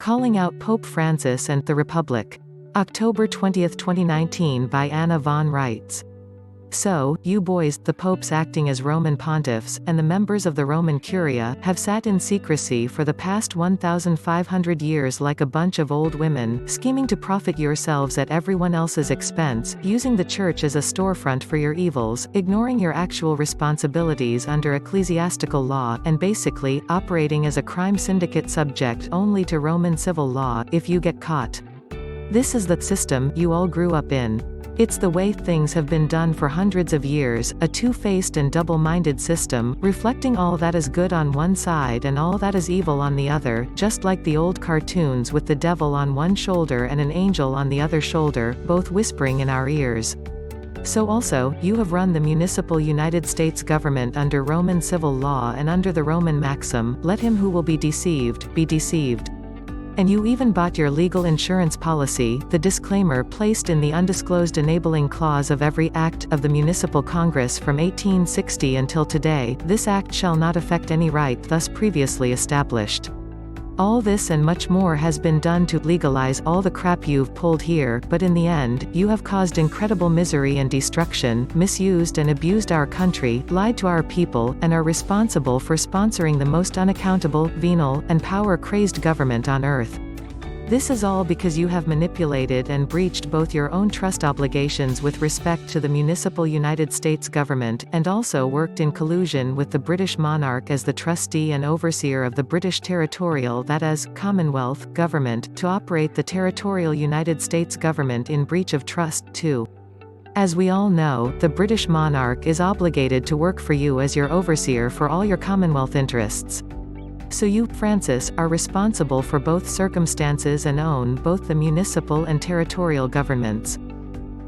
Calling out Pope Francis and the Republic. October 20, 2019 by Anna von Reitz. So, you boys, the popes acting as Roman Pontiffs, and the members of the Roman Curia, have sat in secrecy for the past 1,500 years like a bunch of old women, scheming to profit yourselves at everyone else's expense, using the church as a storefront for your evils, ignoring your actual responsibilities under ecclesiastical law, and basically, operating as a crime syndicate subject only to Roman civil law, if you get caught. This is the system you all grew up in. It's the way things have been done for hundreds of years, a two-faced and double-minded system, reflecting all that is good on one side and all that is evil on the other, just like the old cartoons with the devil on one shoulder and an angel on the other shoulder, both whispering in our ears. So also, you have run the municipal United States government under Roman civil law and under the Roman maxim, let him who will be deceived, be deceived. And you even bought your legal insurance policy, the disclaimer placed in the undisclosed enabling clause of every act of the Municipal Congress from 1860 until today, this act shall not affect any right thus previously established. All this and much more has been done to legalize all the crap you've pulled here, but in the end, you have caused incredible misery and destruction, misused and abused our country, lied to our people, and are responsible for sponsoring the most unaccountable, venal, and power-crazed government on earth. This is all because you have manipulated and breached both your own trust obligations with respect to the municipal United States government, and also worked in collusion with the British monarch as the trustee and overseer of the British territorial, that is, Commonwealth, government, to operate the territorial United States government in breach of trust, too. As we all know, the British monarch is obligated to work for you as your overseer for all your Commonwealth interests. So you, Francis, are responsible for both circumstances and own both the municipal and territorial governments.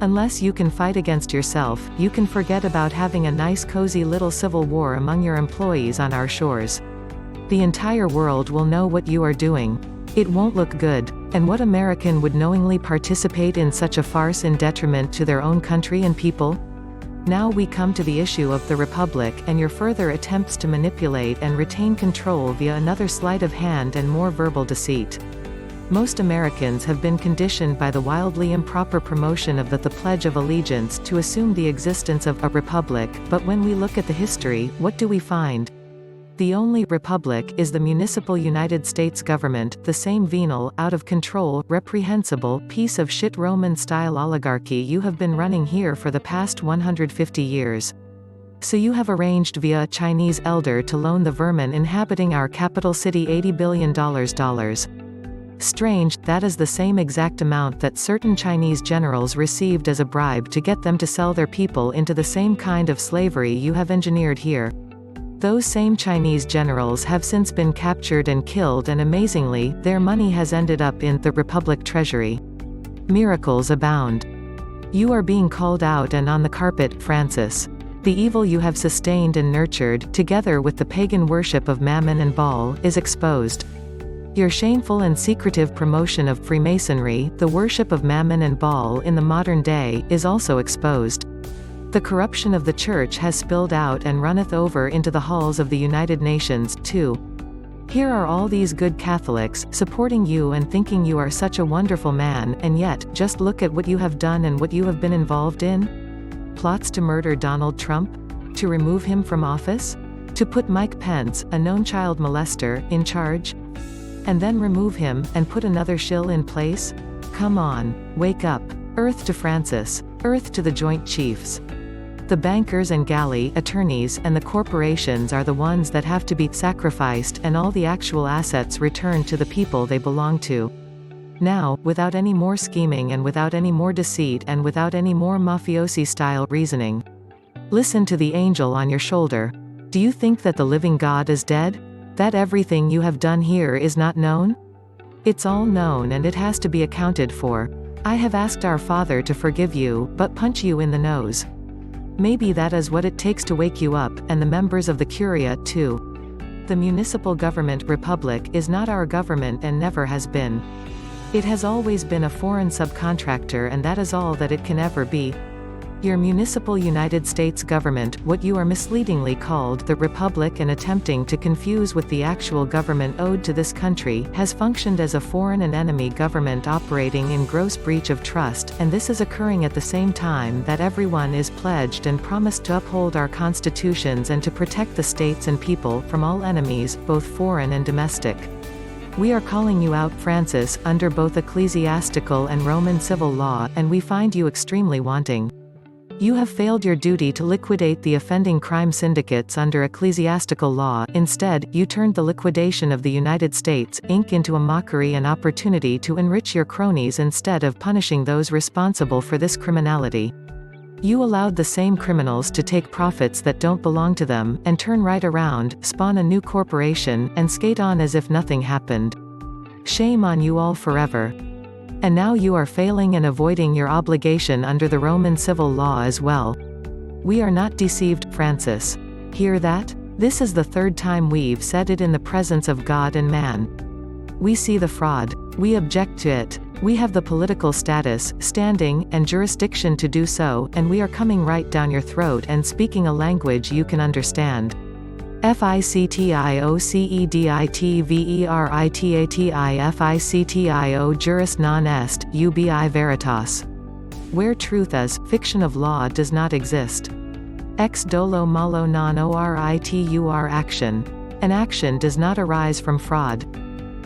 Unless you can fight against yourself, you can forget about having a nice cozy little civil war among your employees on our shores. The entire world will know what you are doing. It won't look good. And what American would knowingly participate in such a farce in detriment to their own country and people? Now we come to the issue of the Republic, and your further attempts to manipulate and retain control via another sleight of hand and more verbal deceit. Most Americans have been conditioned by the wildly improper promotion of the Pledge of Allegiance to assume the existence of a republic, but when we look at the history, what do we find? The only republic is the municipal United States government, the same venal, out-of-control, reprehensible, piece of shit Roman-style oligarchy you have been running here for the past 150 years. So you have arranged via a Chinese elder to loan the vermin inhabiting our capital city $80 billion. Strange, that is the same exact amount that certain Chinese generals received as a bribe to get them to sell their people into the same kind of slavery you have engineered here. Those same Chinese generals have since been captured and killed, and amazingly, their money has ended up in the Republic treasury. Miracles abound. You are being called out and on the carpet, Francis. The evil you have sustained and nurtured, together with the pagan worship of Mammon and Baal, is exposed. Your shameful and secretive promotion of Freemasonry, the worship of Mammon and Baal in the modern day, is also exposed. The corruption of the Church has spilled out and runneth over into the halls of the United Nations, too. Here are all these good Catholics, supporting you and thinking you are such a wonderful man, and yet, just look at what you have done and what you have been involved in. Plots to murder Donald Trump? To remove him from office? To put Mike Pence, a known child molester, in charge? And then remove him, and put another shill in place? Come on, wake up. Earth to Francis. Earth to the Joint Chiefs. The bankers and galley attorneys and the corporations are the ones that have to be sacrificed and all the actual assets returned to the people they belong to. Now, without any more scheming and without any more deceit and without any more mafiosi-style reasoning. Listen to the angel on your shoulder. Do you think that the living God is dead? That everything you have done here is not known? It's all known and it has to be accounted for. I have asked our Father to forgive you, but punch you in the nose. Maybe that is what it takes to wake you up, and the members of the Curia, too. The municipal government republic is not our government and never has been. It has always been a foreign subcontractor, and that is all that it can ever be. Your municipal United States government, what you are misleadingly called the Republic and attempting to confuse with the actual government owed to this country, has functioned as a foreign and enemy government operating in gross breach of trust, and this is occurring at the same time that everyone is pledged and promised to uphold our constitutions and to protect the states and people from all enemies, both foreign and domestic. We are calling you out, Francis, under both ecclesiastical and Roman civil law, and we find you extremely wanting. You have failed your duty to liquidate the offending crime syndicates under ecclesiastical law. Instead, you turned the liquidation of the United States, Inc. into a mockery and opportunity to enrich your cronies instead of punishing those responsible for this criminality. You allowed the same criminals to take profits that don't belong to them, and turn right around, spawn a new corporation, and skate on as if nothing happened. Shame on you all forever. And now you are failing and avoiding your obligation under the Roman civil law as well. We are not deceived, Francis. Hear that? This is the third time we've said it in the presence of God and man. We see the fraud. We object to it. We have the political status, standing, and jurisdiction to do so, and we are coming right down your throat and speaking a language you can understand. Fictiouseditveritatio juris non est, ubi veritas. Where truth is, fiction of law does not exist. Ex dolo malo non oritur action. An action does not arise from fraud.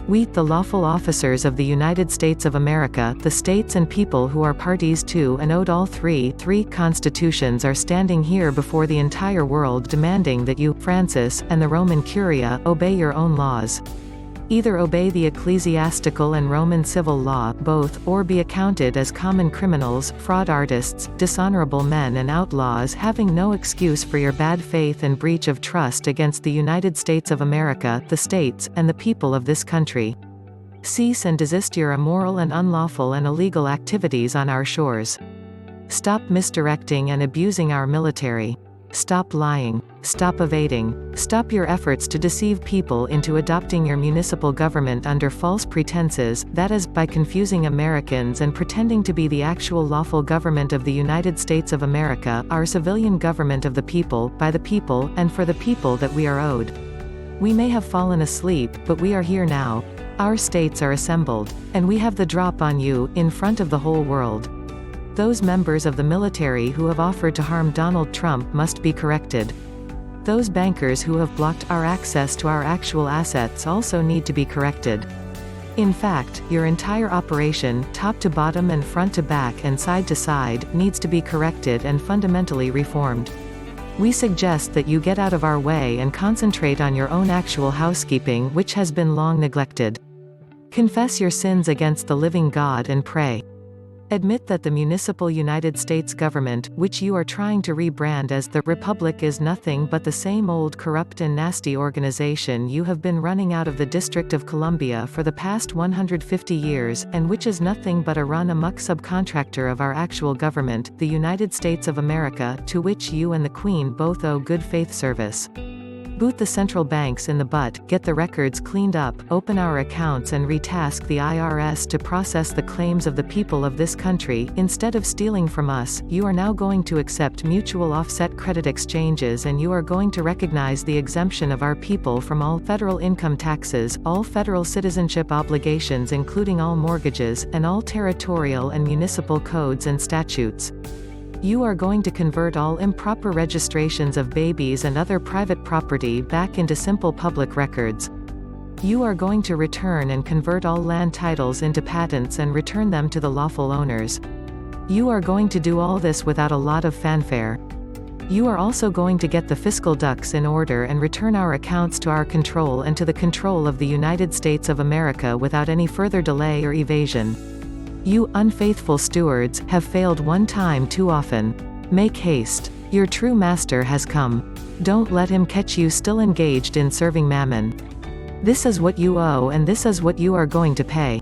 We, the lawful officers of the United States of America, the states and people who are parties to and owed all three constitutions, are standing here before the entire world demanding that you, Francis, and the Roman Curia, obey your own laws. Either obey the ecclesiastical and Roman civil law, both, or be accounted as common criminals, fraud artists, dishonorable men and outlaws having no excuse for your bad faith and breach of trust against the United States of America, the states, and the people of this country. Cease and desist your immoral and unlawful and illegal activities on our shores. Stop misdirecting and abusing our military. Stop lying. Stop evading. Stop your efforts to deceive people into adopting your municipal government under false pretenses, that is, by confusing Americans and pretending to be the actual lawful government of the United States of America, our civilian government of the people, by the people, and for the people that we are owed. We may have fallen asleep, but we are here now. Our states are assembled. And we have the drop on you, in front of the whole world. Those members of the military who have offered to harm Donald Trump must be corrected. Those bankers who have blocked our access to our actual assets also need to be corrected. In fact, your entire operation, top to bottom and front to back and side to side, needs to be corrected and fundamentally reformed. We suggest that you get out of our way and concentrate on your own actual housekeeping, which has been long neglected. Confess your sins against the living God and pray. Admit that the municipal United States government, which you are trying to rebrand as the Republic, is nothing but the same old corrupt and nasty organization you have been running out of the District of Columbia for the past 150 years, and which is nothing but a run-amok subcontractor of our actual government, the United States of America, to which you and the Queen both owe good faith service. Boot the central banks in the butt, get the records cleaned up, open our accounts and retask the IRS to process the claims of the people of this country. Instead of stealing from us, you are now going to accept mutual offset credit exchanges, and you are going to recognize the exemption of our people from all federal income taxes, all federal citizenship obligations including all mortgages, and all territorial and municipal codes and statutes. You are going to convert all improper registrations of babies and other private property back into simple public records. You are going to return and convert all land titles into patents and return them to the lawful owners. You are going to do all this without a lot of fanfare. You are also going to get the fiscal ducks in order and return our accounts to our control and to the control of the United States of America without any further delay or evasion. You, unfaithful stewards, have failed one time too often. Make haste. Your true master has come. Don't let him catch you still engaged in serving mammon. This is what you owe and this is what you are going to pay.